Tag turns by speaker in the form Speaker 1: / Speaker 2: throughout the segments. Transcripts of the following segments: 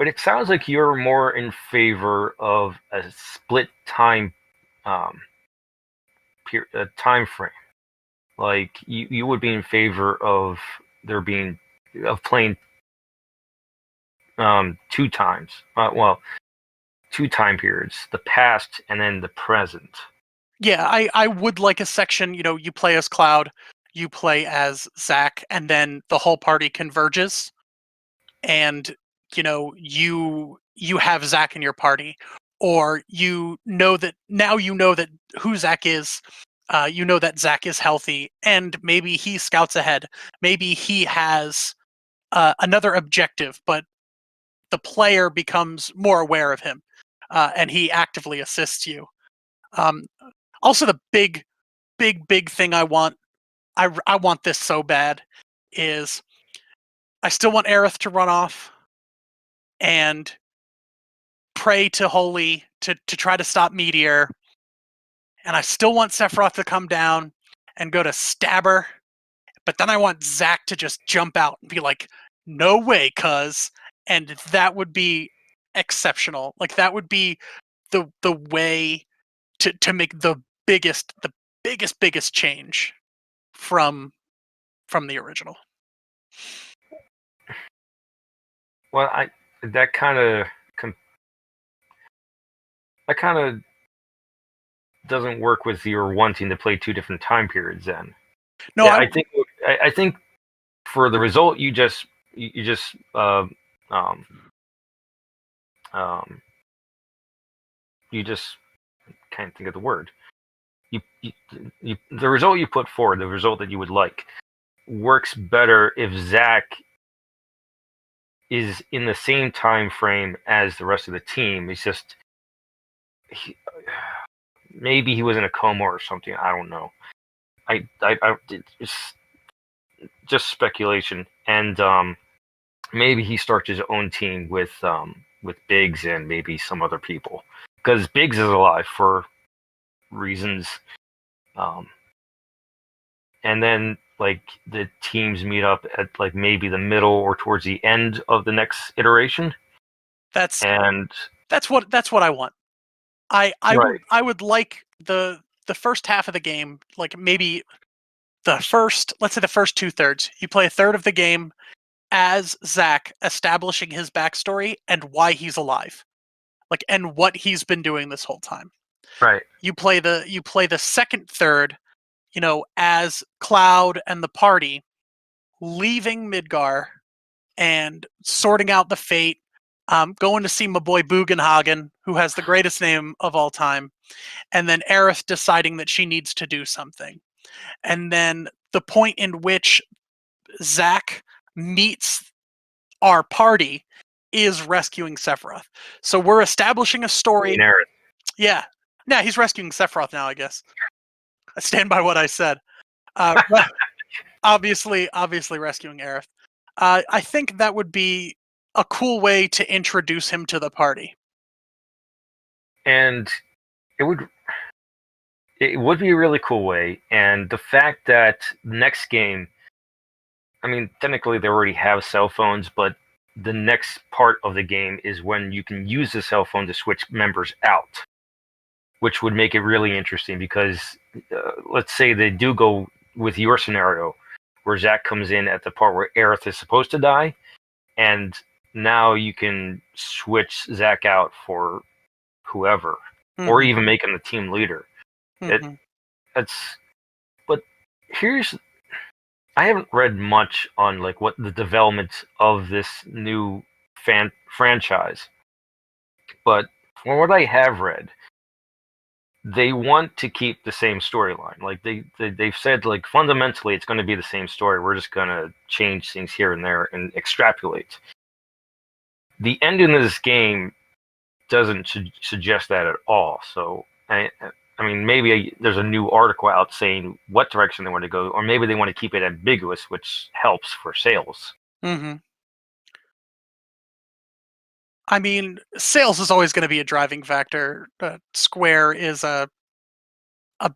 Speaker 1: But it sounds like you're more in favor of a split time, um, time frame. Like you would be in favor of there being of playing two times. Two time periods: the past and then the present.
Speaker 2: Yeah, I would like a section. You play as Cloud, you play as Zack, and then the whole party converges, and you have Zack in your party, or you know that who Zack is. You know that Zack is healthy, and maybe he scouts ahead. Maybe he has another objective, but the player becomes more aware of him, and he actively assists you. Um, Also, the big thing I want, I want this so bad, is I still want Aerith to run off and pray to Holy to try to stop Meteor, and I still want Sephiroth to come down and go to stab her, but then I want Zack to just jump out and be like, "No way, cuz," and that would be exceptional. Like that would be the way to make the biggest change from the original.
Speaker 1: Well, I that kind of that kind of doesn't work with your wanting to play two different time periods. Then,
Speaker 2: No,
Speaker 1: yeah, I think for the result you just um, um, you just can't think of the word. You, the result you put forward, the result that you would like, works better if Zack is in the same time frame as the rest of the team. It's just maybe he was in a coma or something. I don't know. It's just speculation, and maybe he starts his own team with Biggs and maybe some other people because Biggs is alive for reasons, um, and then like the teams meet up at like maybe the middle or towards the end of the next iteration.
Speaker 2: that's
Speaker 1: And
Speaker 2: that's what I want.
Speaker 1: right,
Speaker 2: I would like the first half of the game, like maybe let's say the first 2/3. You play a third of the game as Zack, establishing his backstory and why he's alive, like, and what he's been doing this whole time.
Speaker 1: right.
Speaker 2: You play the second third, as Cloud and the party leaving Midgar and sorting out the fate, going to see my boy Bugenhagen, who has the greatest name of all time, and then Aerith deciding that she needs to do something. And then the point in which Zack meets our party is rescuing Sephiroth. So we're establishing a story. Yeah. Yeah, he's rescuing Sephiroth now, I guess. I stand by what I said. Uh, obviously rescuing Aerith. I think that would be a cool way to introduce him to the party.
Speaker 1: And it would be a really cool way. And the fact that the next game, I mean, technically they already have cell phones, but the next part of the game is when you can use the cell phone to switch members out, which would make it really interesting because let's say they do go with your scenario where Zack comes in at the part where Aerith is supposed to die, and now you can switch Zack out for whoever, or even make him the team leader.
Speaker 2: Mm-hmm.
Speaker 1: That's but here's I haven't read much on like what the development of this new franchise, but from what I have read, they want to keep the same storyline. Like they've said, like fundamentally, it's going to be the same story. We're just going to change things here and there and extrapolate. The ending of this game doesn't suggest that at all. So I mean, maybe there's a new article out saying what direction they want to go, or maybe they want to keep it ambiguous, which helps for sales.
Speaker 2: Mm-hmm. I mean, sales is always going to be a driving factor. Square is a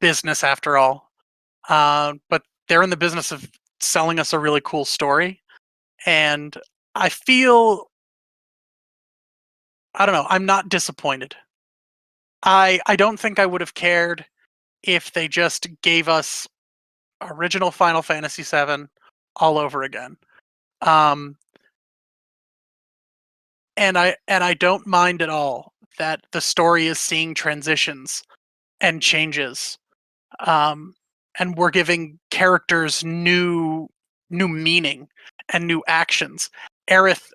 Speaker 2: business after all, but they're in the business of selling us a really cool story, and I feel I don't know. I'm not disappointed. I don't think I would have cared if they just gave us original Final Fantasy VII all over again. Um, and I don't mind at all that the story is seeing transitions and changes. Um, and we're giving characters new meaning and new actions. Aerith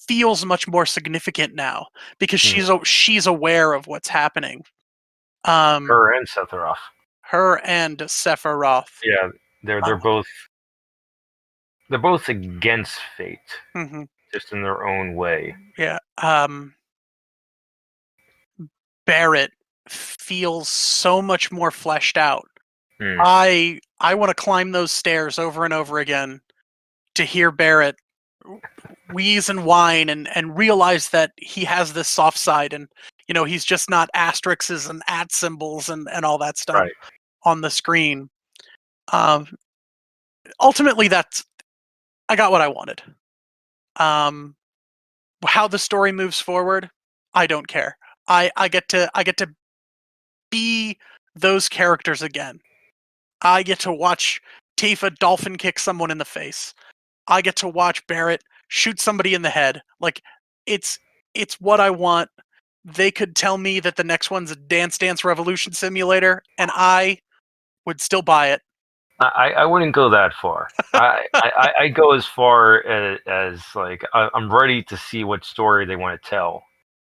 Speaker 2: feels much more significant now because
Speaker 1: Hmm.
Speaker 2: she's aware of what's happening. Um,
Speaker 1: Her and Sephiroth.
Speaker 2: her and Sephiroth.
Speaker 1: Yeah, they're
Speaker 2: Uh,
Speaker 1: they're both they're both against fate,
Speaker 2: mhm,
Speaker 1: just in their own way.
Speaker 2: yeah. Barrett feels so much more fleshed out.
Speaker 1: Hmm.
Speaker 2: I want to climb those stairs over and over again to hear Barrett wheeze and whine and realize that he has this soft side, and he's just not asterisks and at symbols and all that stuff
Speaker 1: Right.
Speaker 2: on the screen. Um, ultimately, that's I got what I wanted. Um, how the story moves forward, I don't care. I get to be those characters again. I get to watch Tifa dolphin kick someone in the face. I get to watch Barrett shoot somebody in the head. Like it's it's what I want. They could tell me that the next one's a Dance Dance Revolution simulator, and I would still buy it.
Speaker 1: I wouldn't go that far. I go as far as like I'm ready to see what story they want to tell